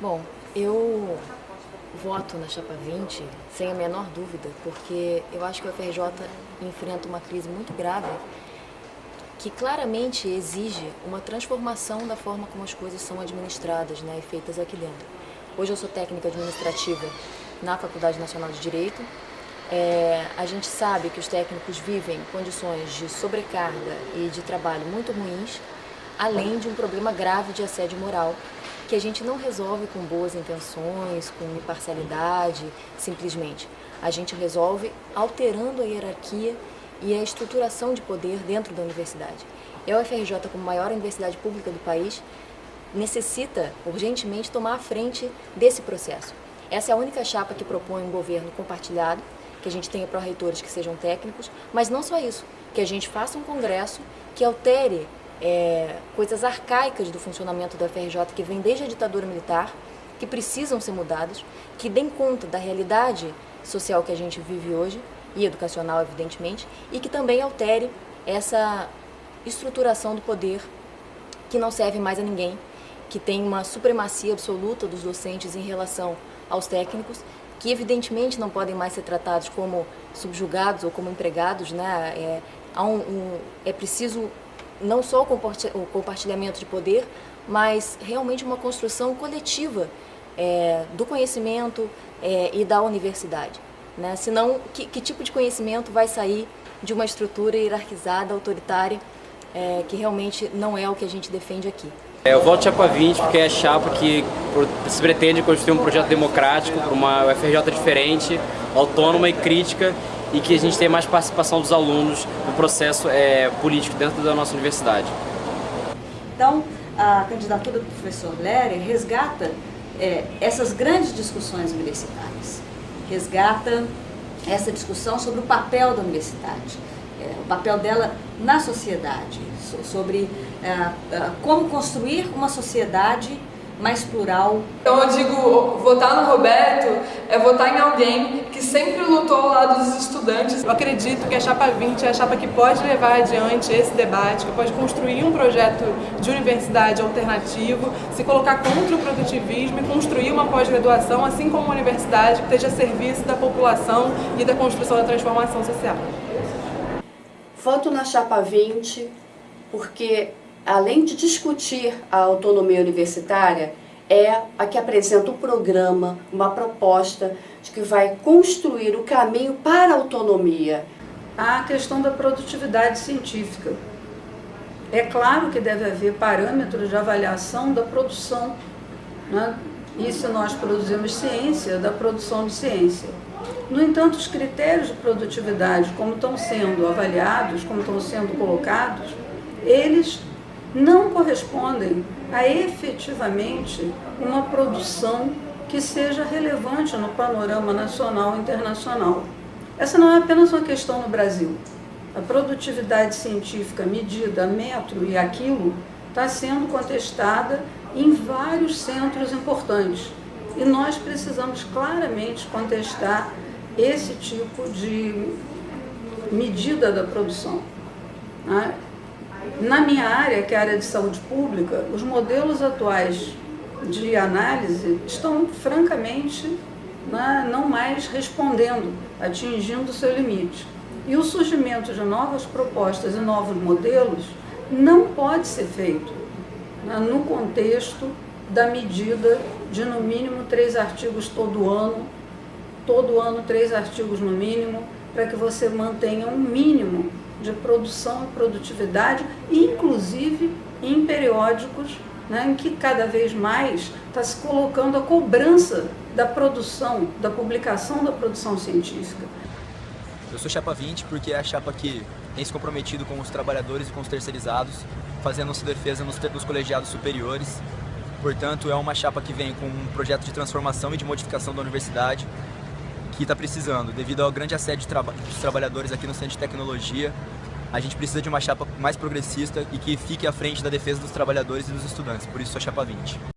Bom, eu voto na Chapa 20 sem a menor dúvida, porque eu acho que o UFRJ enfrenta uma crise muito grave que claramente exige uma transformação da forma como as coisas são administradas, né, e feitas aqui dentro. Hoje eu sou técnica administrativa na Faculdade Nacional de Direito. A gente sabe que os técnicos vivem condições de sobrecarga e de trabalho muito ruins, além de um problema grave de assédio moral, que a gente não resolve com boas intenções, com imparcialidade, simplesmente. A gente resolve alterando a hierarquia e a estruturação de poder dentro da universidade. E a UFRJ, como maior universidade pública do país, necessita urgentemente tomar a frente desse processo. Essa é a única chapa que propõe um governo compartilhado, que a gente tenha pró-reitores que sejam técnicos, mas não só isso, que a gente faça um congresso que altere coisas arcaicas do funcionamento da UFRJ, que vem desde a ditadura militar, que precisam ser mudadas, que deem conta da realidade social que a gente vive hoje, e educacional, evidentemente, e que também altere essa estruturação do poder que não serve mais a ninguém, que tem uma supremacia absoluta dos docentes em relação aos técnicos, que evidentemente não podem mais ser tratados como subjugados ou como empregados, né? É preciso não só o compartilhamento de poder, mas realmente uma construção coletiva do conhecimento e da universidade, né? Senão, que tipo de conhecimento vai sair de uma estrutura hierarquizada, autoritária, que realmente não é o que a gente defende aqui? Eu voto Chapa 20 porque é a chapa que se pretende construir um projeto democrático para uma UFRJ diferente, autônoma e crítica, e que a gente tenha mais participação dos alunos no processo político dentro da nossa universidade. Então, a candidatura do professor Lery resgata essas grandes discussões universitárias, resgata essa discussão sobre o papel da universidade, o papel dela na sociedade, sobre como construir uma sociedade mais plural. Então eu digo, votar no Roberto é votar em alguém que sempre lutou ao lado dos estudantes. Eu acredito que a Chapa 20 é a chapa que pode levar adiante esse debate, que pode construir um projeto de universidade alternativo, se colocar contra o produtivismo e construir uma pós-graduação, assim como uma universidade que esteja a serviço da população e da construção da transformação social. Voto na Chapa 20 porque, além de discutir a autonomia universitária, é a que apresenta um programa, uma proposta de que vai construir o caminho para a autonomia. A questão da produtividade científica. É claro que deve haver parâmetros de avaliação da produção, né? E se nós produzimos ciência, da produção de ciência. No entanto, os critérios de produtividade, como estão sendo avaliados, como estão sendo colocados, eles não correspondem a efetivamente uma produção que seja relevante no panorama nacional e internacional. Essa não é apenas uma questão no Brasil. A produtividade científica medida a metro e a quilo está sendo contestada em vários centros importantes. E nós precisamos claramente contestar esse tipo de medida da produção, né? Na minha área, que é a área de saúde pública, os modelos atuais de análise estão, francamente, não mais respondendo, atingindo o seu limite. E o surgimento de novas propostas e novos modelos não pode ser feito no contexto da medida de, no mínimo, 3 artigos todo ano 3 artigos no mínimo, para que você mantenha um mínimo de produção e produtividade, inclusive em periódicos, né, em que cada vez mais está se colocando a cobrança da produção, da publicação da produção científica. Eu sou Chapa 20 porque é a chapa que tem se comprometido com os trabalhadores e com os terceirizados, fazendo sua defesa nos colegiados superiores. Portanto, é uma chapa que vem com um projeto de transformação e de modificação da universidade, que está precisando, devido ao grande assédio dos trabalhadores aqui no Centro de Tecnologia. A gente precisa de uma chapa mais progressista e que fique à frente da defesa dos trabalhadores e dos estudantes, por isso a Chapa 20.